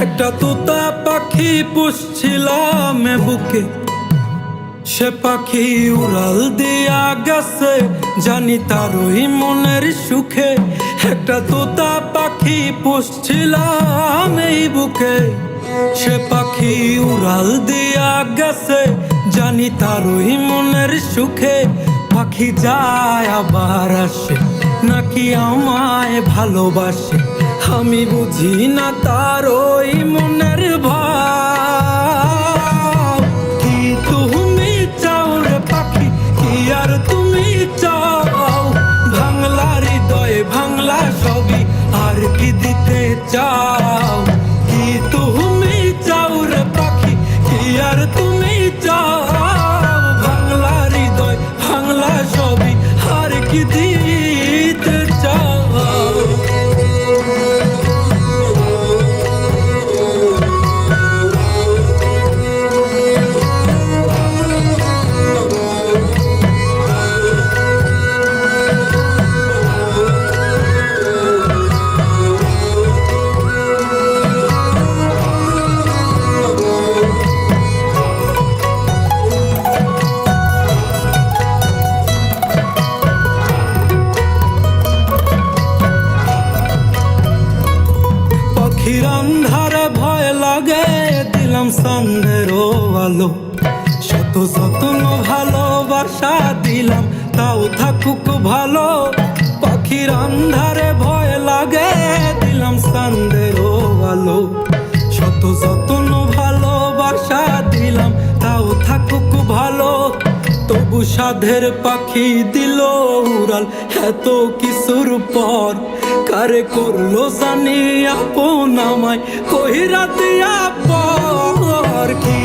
একটা তোতা পাখি পুষছিলাম বুকে, সে পাখি উড়াল দিয়া গেছে, জানি তারই মনের সুখে। একটা তোতা পাখি পুষছিলাম এই বুকে, সে পাখি উড়াল দিয়া গেছে, জানি তারই মনের সুখে। পাখি যায় আবার আসে, নাকি আমায় ভালোবাসে, আমি বুঝি না তার ওই মনের ভাব। কি তুমি চাও রে পাখি, কি আর তুমি চাও? ভাঙলা হৃদয়ে ভাঙলা সবই, আর কি দিতে চাও? কি তুমি চাও রে পাখি, কি আর তুমি চাও? ভাঙলা হৃদয় ভাঙলা সবই, আর কি দিতে চাও? পাখির আন্ধারে ভয় লাগে, দিলাম সন্ধ্যের আলো, শত যত্ন ভালোবাসা দিলাম, তাও থাকুক ভালো। পাখির আন্ধারে ভয় লাগে, দিলাম সন্ধ্যের আলো, শত যত্ন ভালোবাসা দিলাম, তাও থাকুক ভালো। তবু সাধের পাখি দিল উড়াল এত কিছুর পর, কারে করলো জানি আপন আমায় কইরা দিয়া পর। কি